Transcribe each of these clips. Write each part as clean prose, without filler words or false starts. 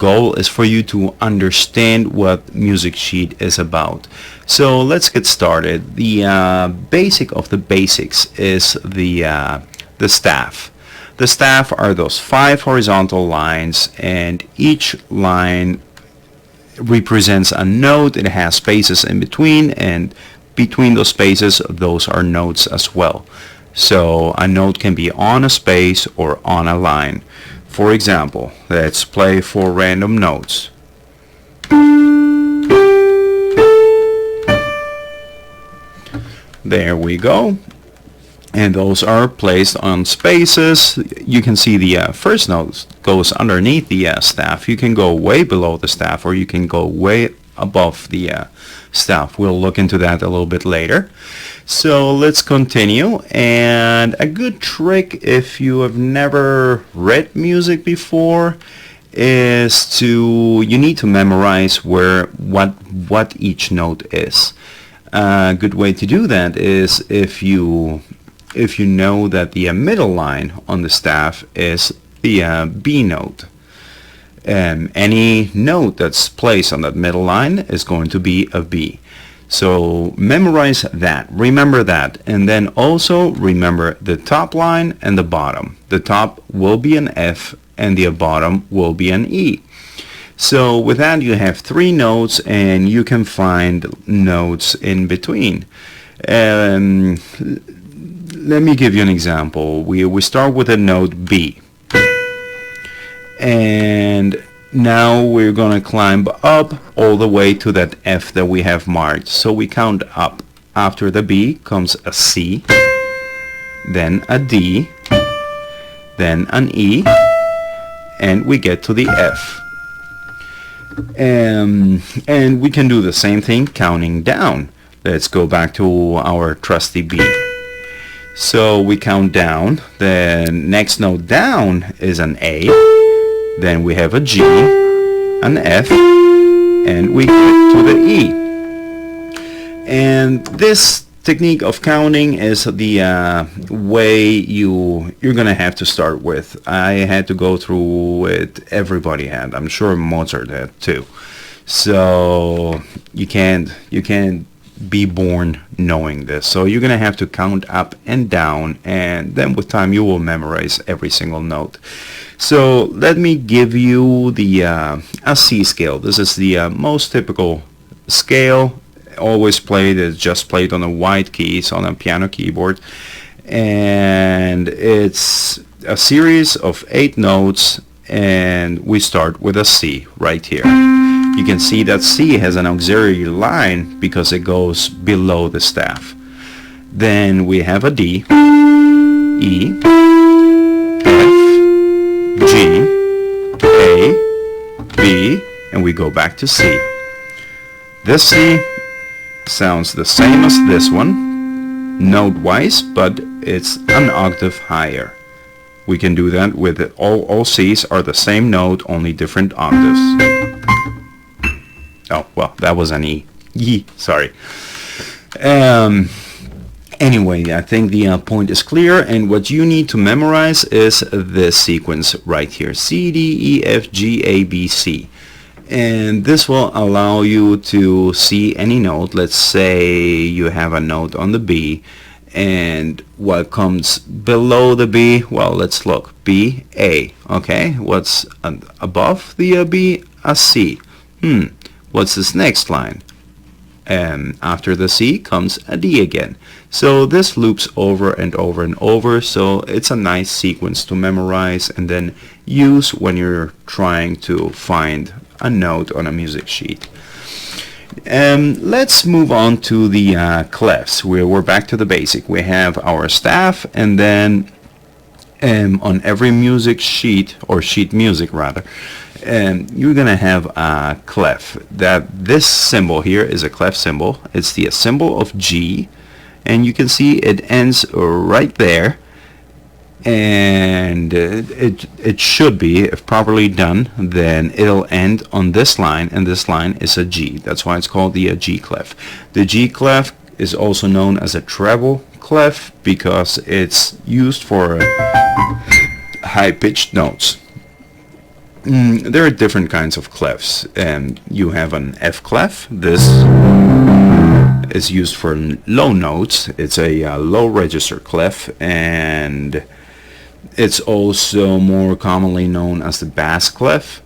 goal is for you to understand what music sheet is about. So let's get started. The basic of the basics is the staff. The staff are those 5 horizontal lines, and each line represents a note. It has spaces in between, and between those spaces, those are notes as well. So a note can be on a space or on a line. For example, let's play 4 random notes. There we go. And those are placed on spaces. You can see the first note goes underneath the staff. You can go way below the staff, or you can go way above the staff. We'll look into that a little bit later. So let's continue. And a good trick, if you have never read music before, is you need to memorize what each note is. A good way to do that is if you know that the middle line on the staff is the B note. Any note that's placed on that middle line is going to be a B. So memorize that, remember that, and then also remember the top line and the bottom. The top will be an F and the bottom will be an E. So with that, you have 3 notes, and you can find notes in between. Let me give you an example. We start with a note B, and now we're going to climb up all the way to that F that we have marked. So we count up. After the B comes a C, then a D, then an E, and we get to the F. And we can do the same thing counting down. Let's go back to our trusty B. So we count down. The next note down is an A. Then we have a G, an F, and we get to the E. And this technique of counting is the way you're gonna have to start with. I had to go through it. Everybody had. I'm sure Mozart had too. So you can't be born knowing this. So you're gonna have to count up and down, and then with time you will memorize every single note. So let me give you the a C scale. This is the most typical scale. Always played. It's just played on the white keys on a piano keyboard, and it's a series of 8 notes, and we start with a C right here. You can see that C has an auxiliary line because it goes below the staff. Then we have a D, E, F, G, A, B, and we go back to C. This C sounds the same as this one, note-wise, but it's an octave higher. We can do that with it. All C's are the same note, only different octaves. Oh, well, that was an E. Sorry. Anyway, I think the point is clear, and what you need to memorize is this sequence right here. C, D, E, F, G, A, B, C. And this will allow you to see any note. Let's say you have a note on the B, and what comes below the B? Well, let's look. B, A. Okay, what's above the B? A C. What's this next line? After the C comes a D again. So this loops over and over and over, so it's a nice sequence to memorize and then use when you're trying to find a note on a music sheet. Let's move on to the clefs. We're back to the basic. We have our staff, and then on every music sheet, or sheet music rather, you're gonna have a clef. This symbol here is a clef symbol. It's the symbol of G, and you can see it ends right there, and it should be, if properly done, then it'll end on this line, and this line is a G. That's why it's called the G clef. The G clef is also known as a treble clef because it's used for high-pitched notes. There are different kinds of clefs, and you have an F clef. This is used for low notes. It's a low register clef, and it's also more commonly known as the bass clef.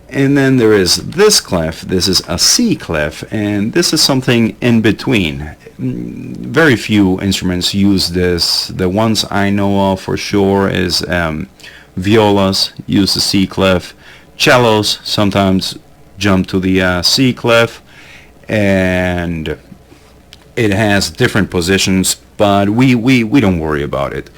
And then there is this clef. This is a C clef, and this is something in between. Very few instruments use this. The ones I know of for sure is violas use the C clef. Cellos sometimes jump to the C clef, and it has different positions, but we don't worry about it.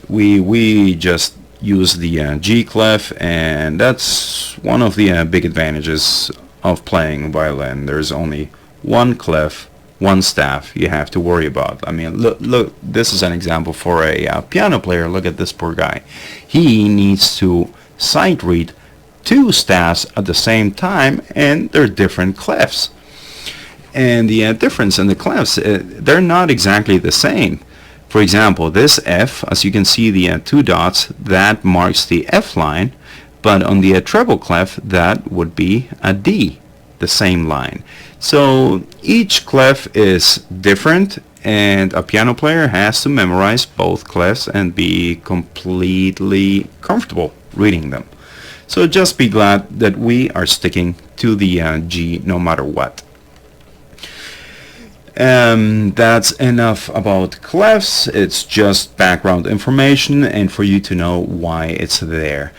We just use the G clef, and that's one of the big advantages of playing violin. There's only one clef, one staff you have to worry about. I mean, look, this is an example for a piano player. Look at this poor guy. He needs to sight read two staffs at the same time, and they're different clefs. And the difference in the clefs, they're not exactly the same. For example, this F, as you can see the two dots, that marks the F line, but on the treble clef that would be a D, the same line. So each clef is different, and a piano player has to memorize both clefs and be completely comfortable reading them. So just be glad that we are sticking to the G no matter what. That's enough about clefs. It's just background information and for you to know why it's there.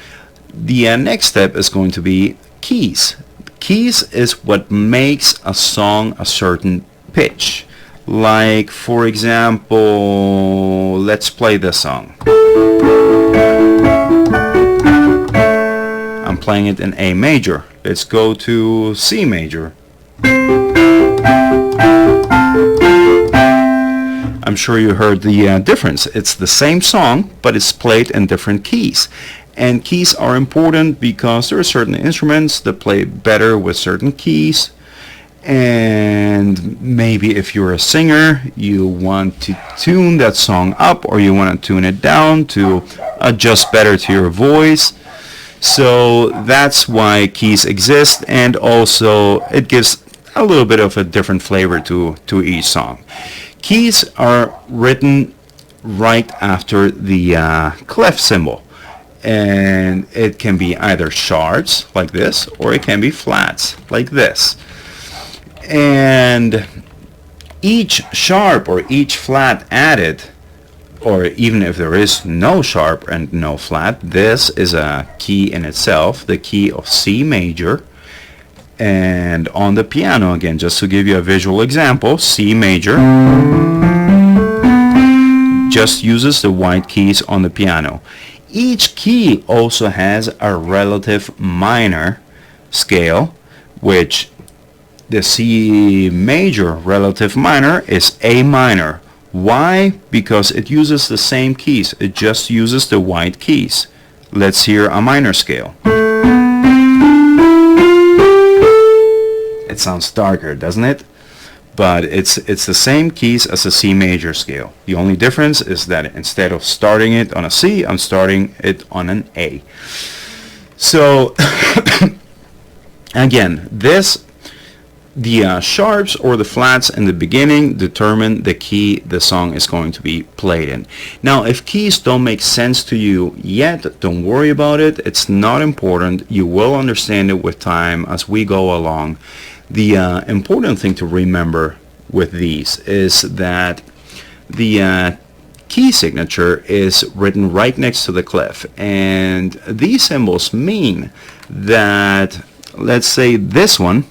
The next step is going to be keys. Keys is what makes a song a certain pitch. Like, for example, let's play this song. I'm playing it in A major. Let's go to C major. I'm sure you heard the difference. It's the same song, but it's played in different keys. And keys are important because there are certain instruments that play better with certain keys. And maybe if you're a singer, you want to tune that song up, or you want to tune it down to adjust better to your voice. So that's why keys exist, and also it gives a little bit of a different flavor to each song. Keys are written right after the clef symbol, and it can be either sharps like this, or it can be flats like this. And each sharp or each flat added, or even if there is no sharp and no flat, this is a key in itself, the key of C major. And on the piano, again, just to give you a visual example, C major just uses the white keys on the piano. Each key also has a relative minor scale, which the C major relative minor is A minor. Why? Because it uses the same keys. It just uses the white keys. Let's hear a minor scale. It sounds darker, doesn't it? But it's the same keys as a C major scale. The only difference is that instead of starting it on a C, I'm starting it on an A. So again, the sharps or the flats in the beginning determine the key the song is going to be played in. Now, if keys don't make sense to you yet, don't worry about it. It's not important. You will understand it with time as we go along. The important thing to remember with these is that the key signature is written right next to the clef, and these symbols mean that, let's say this one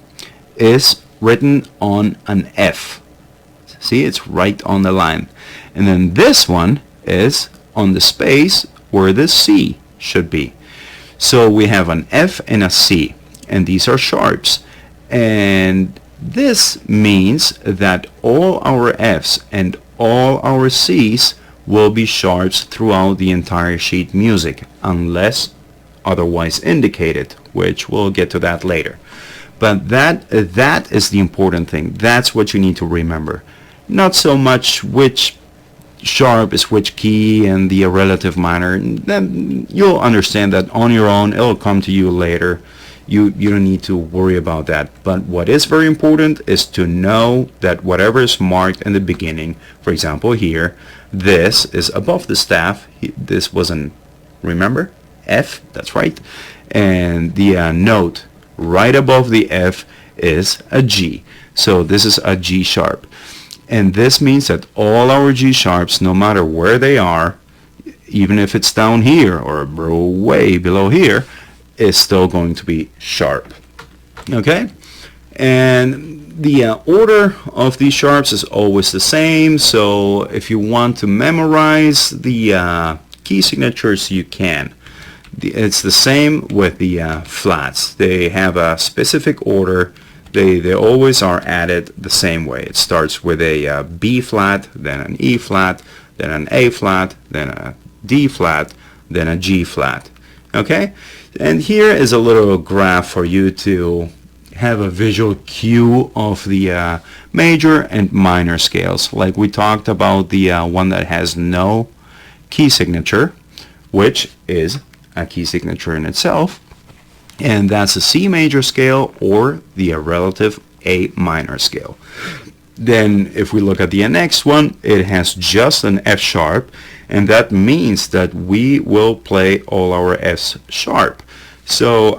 is written on an F. See, it's right on the line. And then this one is on the space where the C should be. So we have an F and a C, and these are sharps. And this means that all our Fs and all our Cs will be sharps throughout the entire sheet music, unless otherwise indicated, which we'll get to that later. But that is the important thing. That's what you need to remember. Not so much which sharp is which key and the relative minor, then you'll understand that on your own. It'll come to you later. You don't need to worry about that. But what is very important is to know that whatever is marked in the beginning, for example here, this is above the staff. This was an, remember, F, that's right. And the note right above the F is a G. So this is a G sharp. And this means that all our G sharps, no matter where they are, even if it's down here or way below here, is still going to be sharp. Okay? And the order of these sharps is always the same. So if you want to memorize the key signatures, you can. It's the same with the flats. They have a specific order. They always are added the same way. It starts with a B flat, then an E flat, then an A flat, then a D flat, then a G flat. Okay? And here is a little graph for you to have a visual cue of the major and minor scales. Like we talked about the one that has no key signature, which is a key signature in itself, and that's a C major scale or the relative A minor scale. Then if we look at the next one, it has just an F sharp, and that means that we will play all our F's sharp. So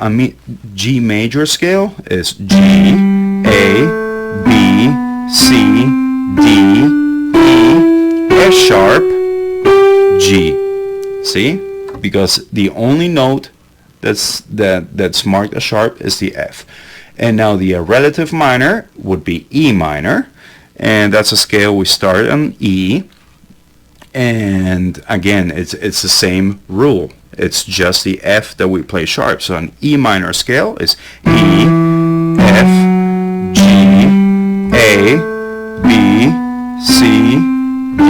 G major scale is G, A, B, C, D, E, F sharp, G. See? Because the only note that's marked as sharp is the F. And now the relative minor would be E minor, and that's a scale we start on E. And again, it's the same rule. It's just the F that we play sharp. So an E minor scale is E, F, G, A, B, C, D,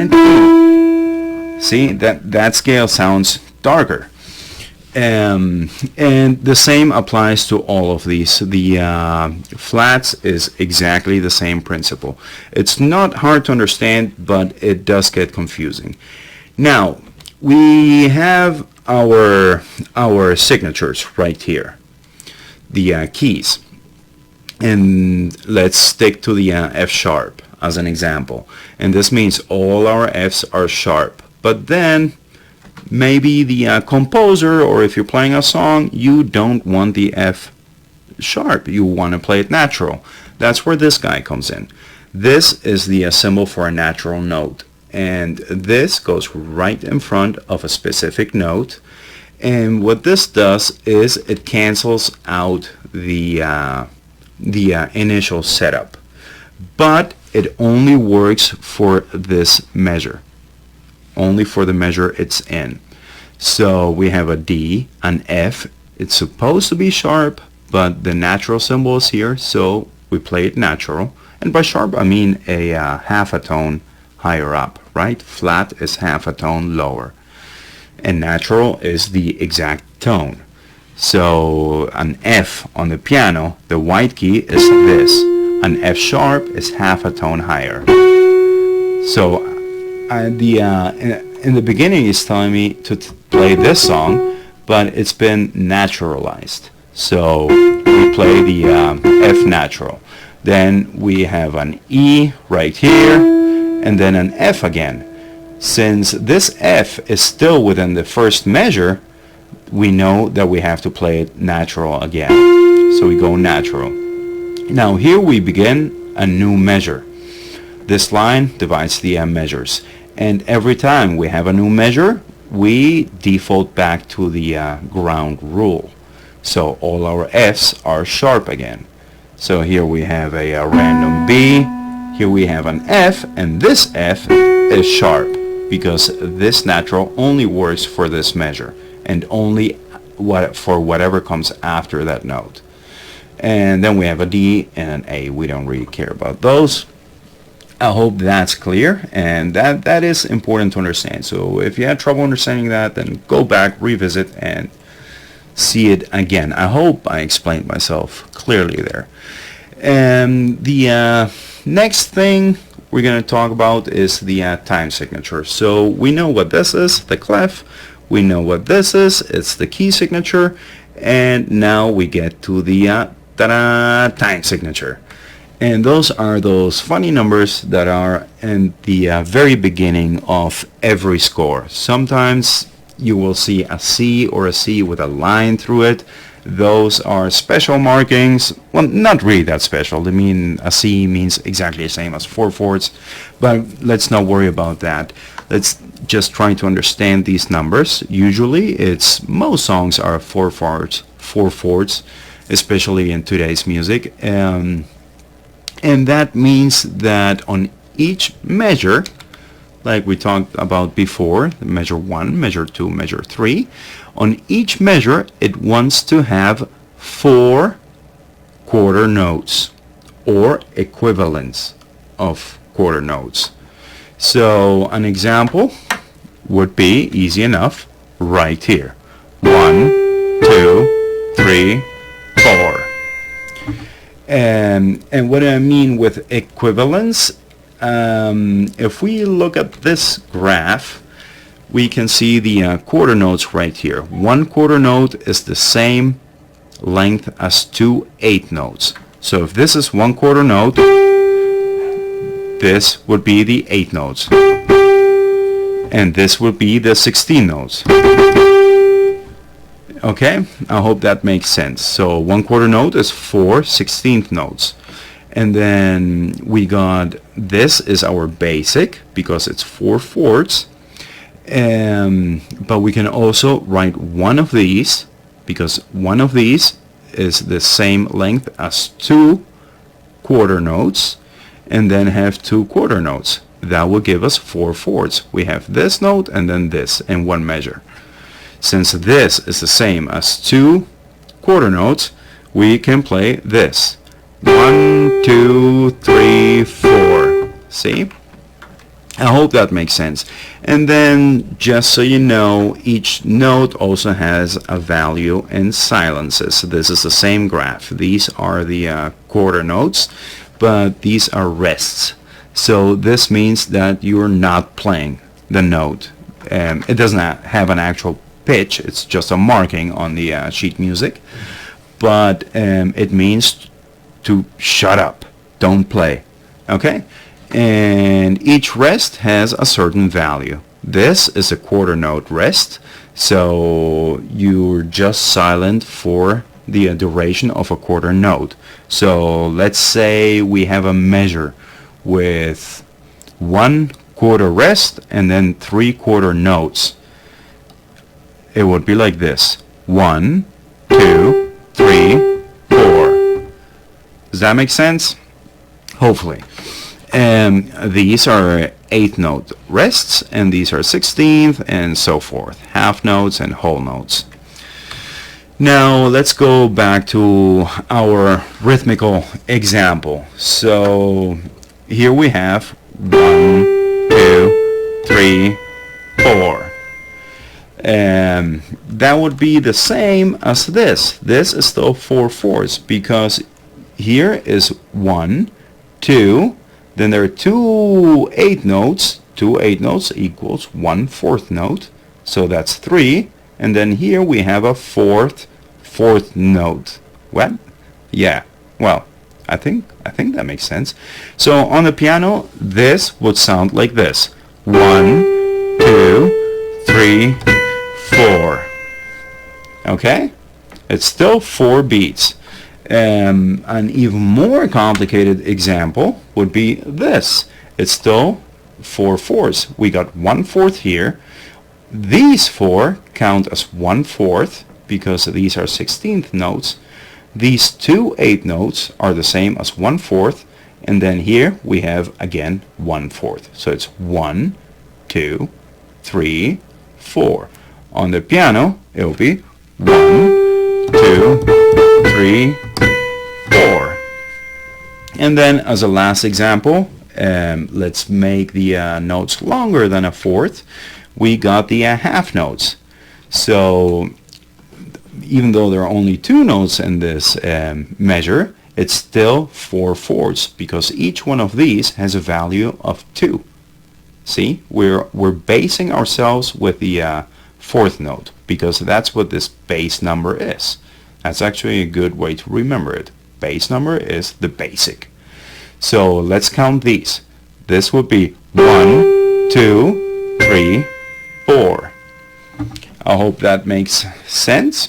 and E. See, that scale sounds darker. And the same applies to all of these. The flats is exactly the same principle. It's not hard to understand, but it does get confusing. Now, we have our signatures right here, the keys. And let's stick to the F sharp as an example. And this means all our F's are sharp. But then maybe the composer, or if you're playing a song, you don't want the F sharp. You want to play it natural. That's where this guy comes in. This is the symbol for a natural note. And this goes right in front of a specific note. And what this does is it cancels out the initial setup. But it only works for this measure. Only for the measure it's in. So we have a D, an F. It's supposed to be sharp, but the natural symbol is here, so we play it natural. And by sharp, I mean a half a tone higher up, right? Flat is half a tone lower. And natural is the exact tone. So an F on the piano, the white key is this. An F sharp is half a tone higher. So in the beginning it's telling me to play this song, but it's been naturalized. So we play the F natural. Then we have an E right here, and then an F again. Since this F is still within the first measure, we know that we have to play it natural again. So we go natural. Now here we begin a new measure. This line divides the measures. And every time we have a new measure, we default back to the ground rule. So all our F's are sharp again. So here we have a random B, here we have an F, and this F is sharp because this natural only works for this measure and only for whatever comes after that note. And then we have a D and an A. We don't really care about those. I hope that's clear, and that is important to understand. So if you had trouble understanding that, then go back, revisit, and see it again. I hope I explained myself clearly there. And the next thing we're going to talk about is the time signature. So we know what this is, the clef. We know what this is, it's the key signature. And now we get to the time signature. And those are those funny numbers that are in the very beginning of every score. Sometimes you will see a C or a C with a line through it. Those are special markings. Well, not really that special. I mean, a C means exactly the same as 4/4, but let's not worry about that. Let's just try to understand these numbers. Usually, most songs are 4/4, especially in today's music, and that means that on each measure, like we talked about before, measure 1, measure 2, measure 3, on each measure it wants to have 4 quarter notes or equivalents of quarter notes. So an example would be easy enough right here. 1, 2, 3, 4. And what I mean with equivalence, if we look at this graph, we can see the quarter notes right here. 1 quarter note is the same length as 2 eighth notes. So if this is 1 quarter note, this would be the 8 notes. And this would be the 16 notes. Okay, I hope that makes sense. So 1 quarter note is 4 16th notes. And then we got, this is our basic because it's 4/4. But we can also write one of these because one of these is the same length as 2 quarter notes, and then have 2 quarter notes. That will give us 4/4. We have this note and then this in one measure. Since this is the same as 2 quarter notes, we can play this. 1, 2, 3, 4. See? I hope that makes sense. And then, just so you know, each note also has a value in silences. This is the same graph. These are the quarter notes, but these are rests. So this means that you're not playing the note. It doesn't have an actual pitch. It's just a marking on the sheet music. But it means to shut up. Don't play. Okay? And each rest has a certain value. This is a quarter note rest, so you're just silent for the duration of a quarter note. So let's say we have a measure with 1 quarter rest and then 3 quarter notes. It would be like this: 1, 2, 3, 4. Does that make sense? Hopefully. These are 8th note rests, and these are 16th, and so forth. Half notes and whole notes. Now let's go back to our rhythmical example. So here we have 1, 2, 3, 4. That would be the same as this. This is still 4/4 because here is 1, 2. Then there are 2 8th notes. 2 8th notes equals 1/4 note. So that's 3. And then here we have a 4th note. What? Yeah. Well, I think that makes sense. So on the piano, this would sound like this: 1, 2, 3, 4. Okay? It's still 4 beats. An even more complicated example would be this. It's still 4/4. We got 1/4 here. These 4 count as 1/4 because these are 16th notes. These 2 8th notes are the same as 1/4, and then here we have again 1/4. So it's 1, 2, 3, 4. On the piano, it will be 1, 2, 3, 4. And then as a last example, let's make the notes longer than a fourth. We got the half notes. So even though there are only 2 notes in this measure, it's still 4/4 because each one of these has a value of 2. See, we're basing ourselves with the fourth note because that's what this base number is. That's actually a good way to remember it. Base number is the basic. So let's count these. This would be 1, 2, 3, 4. I hope that makes sense.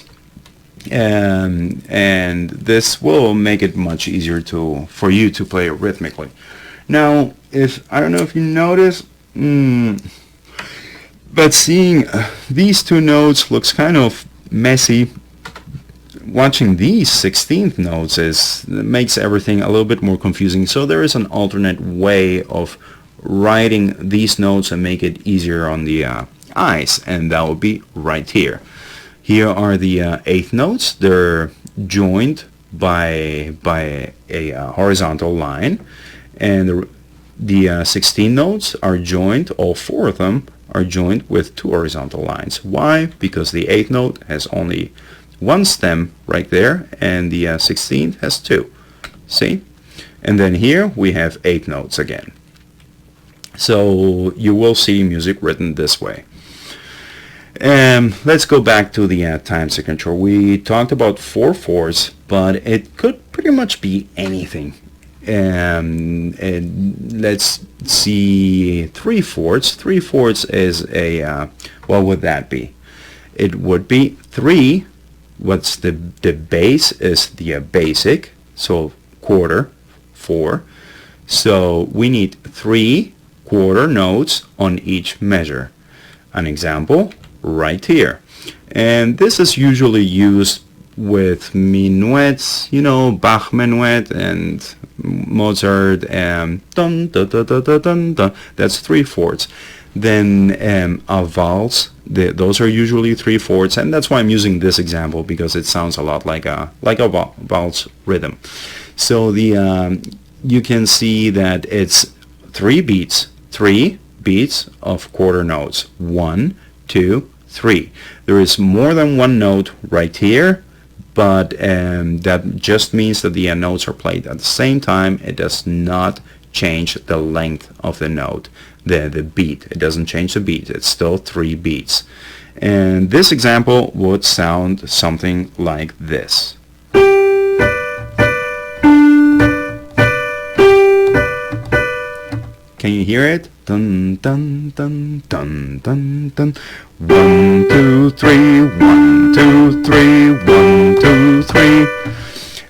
And this will make it much easier for you to play rhythmically. Now, I don't know if you notice, but seeing these two notes looks kind of messy. Watching these 16th notes makes everything a little bit more confusing. So there is an alternate way of writing these notes and make it easier on the eyes, and that would be right here. Here are the eighth notes. They're joined by a horizontal line, and the 16 notes are joined, all 4 of them are joined with 2 horizontal lines. Why? Because the 8th note has only 1 stem right there, and the 16th has 2. See? And then here we have 8 notes again. So you will see music written this way. Let's go back to the time signature. We talked about 4/4, but it could pretty much be anything. And let's see 3/4. 3/4 is what would that be? It would be 3. What's the base is the basic, so quarter, 4. So we need 3 quarter notes on each measure. An example right here. And this is usually used with minuets, Bach minuet and Mozart, dun, dun, dun, dun, dun, dun, dun. That's 3/4. Then a valse, those are usually 3/4, and that's why I'm using this example, because it sounds a lot like a valse rhythm. So you can see that it's 3 beats of quarter notes. 1, 2, 3. There is more than 1 note right here, but that just means that the notes are played at the same time. It does not change the length of the note, the beat. It doesn't change the beat. It's still 3 beats. And this example would sound something like this. Can you hear it? Dun dun dun dun dun dun. 1, 2, 3, 1, 2, 3, 1, 2, 3.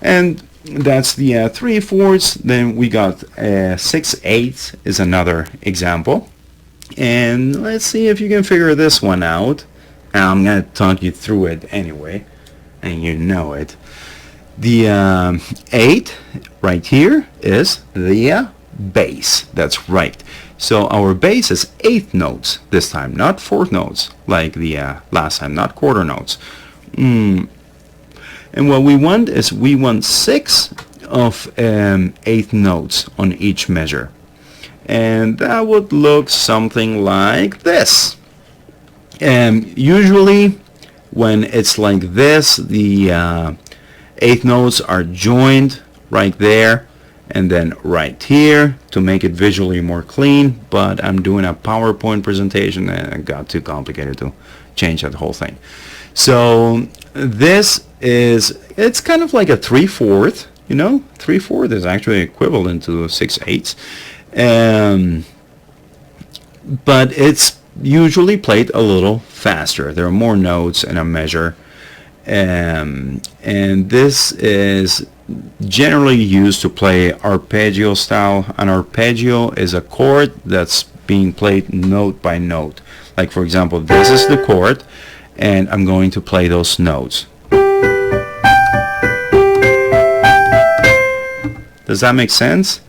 And that's the 3/4. Then we got 6/8 is another example. And let's see if you can figure this one out. I'm going to talk you through it anyway, and you know it. The 8 right here is the bass. That's right. So our bass is 8th notes this time, not 4th notes like the last time, not quarter notes. And what we want is 6 of 8th notes on each measure. And that would look something like this. Usually when it's like this, the 8th notes are joined right there and then right here to make it visually more clean, but I'm doing a PowerPoint presentation and it got too complicated to change that whole thing. So this it's kind of like a 3/4, 3/4 is actually equivalent to 6/8, but it's usually played a little faster. There are more notes in a measure, and this is generally used to play arpeggio style. An arpeggio is a chord that's being played note by note. Like, for example, this is the chord, and I'm going to play those notes. Does that make sense?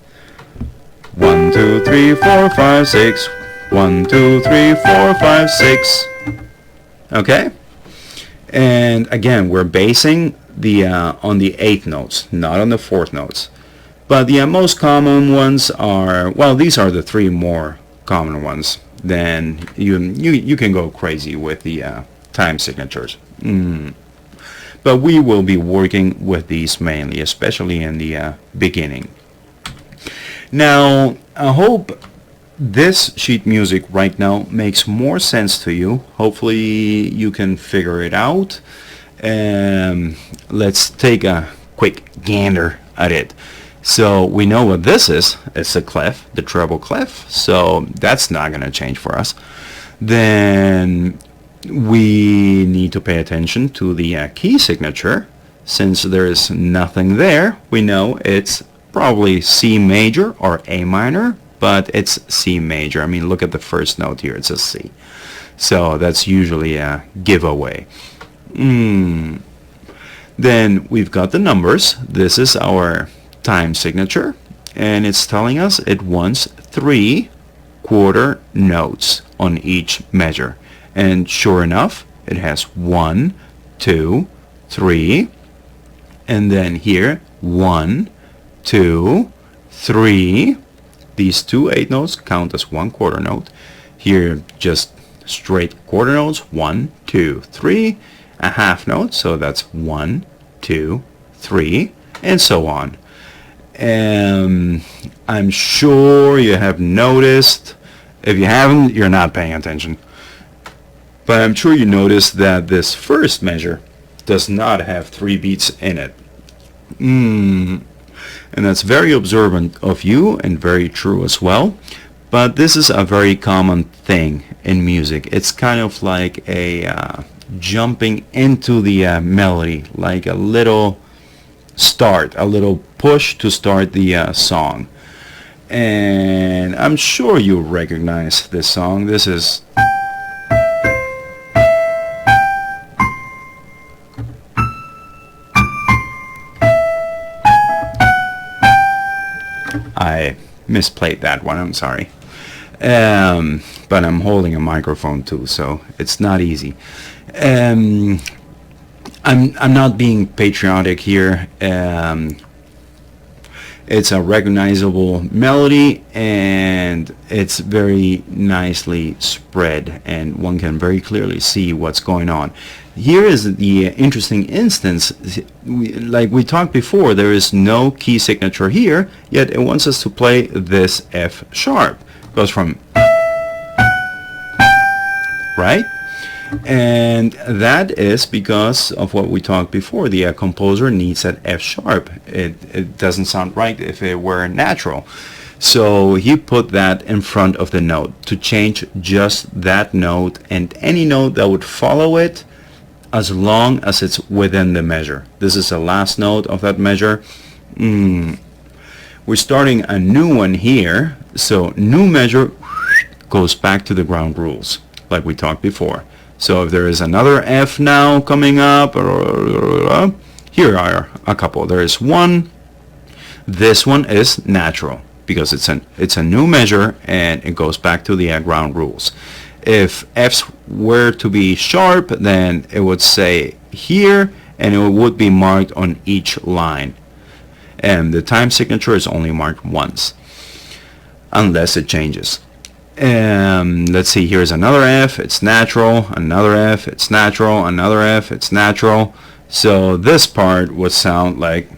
1, 2, 3, 4, 5, 6. 1, 2, 3, 4, 5, 6. Okay? And again, we're basing on the 8th notes, not on the 4th notes. But the most common ones are, well, these are the 3 more common ones. Then you can go crazy with the time signatures. but we will be working with these mainly, especially in the beginning. Now, I hope this sheet music right now makes more sense to you. Hopefully you can figure it out. Let's take a quick gander at it. So we know what this is. It's a clef, the treble clef. So that's not going to change for us. Then we need to pay attention to the key signature. Since there is nothing there, we know it's probably C major or A minor, but it's C major. I mean, look at the first note here. It says C. So that's usually a giveaway. Then we've got the numbers. This is our time signature, and it's telling us it wants 3 quarter notes on each measure. And sure enough, it has 1, 2, 3, and then here 1, 2, 3. These 2 8 notes count as 1 quarter note. Here just straight quarter notes, 1, 2, 3. A half note, so that's 1, 2, 3, and so on. I'm sure you have noticed. If you haven't, you're not paying attention. But I'm sure you noticed that this first measure does not have 3 beats in it. And that's very observant of you and very true as well. But this is a very common thing in music. It's kind of like a jumping into the melody, like a little start, a little push to start the song. And I'm sure you recognize this song. This is I misplayed that one, I'm sorry. But I'm holding a microphone too, so it's not easy. I'm not being patriotic here. It's a recognizable melody, and it's very nicely spread, and one can very clearly see what's going on. Here is the interesting instance. Like we talked before, there is no key signature here, yet it wants us to play this F sharp. It goes from, right? And that is because of what we talked before. The composer needs that F sharp. It doesn't sound right if it were natural. So he put that in front of the note to change just that note and any note that would follow it, as long as it's within the measure. This is the last note of that measure. We're starting a new one here. So new measure goes back to the ground rules, like we talked before. So if there is another F now coming up, here are a couple. There is one. This one is natural because it's a new measure and it goes back to the ground rules. If F's were to be sharp, then it would say here and it would be marked on each line. And the time signature is only marked once, unless it changes. Let's see, here's another F, it's natural, another F, it's natural, another F, it's natural. So this part would sound like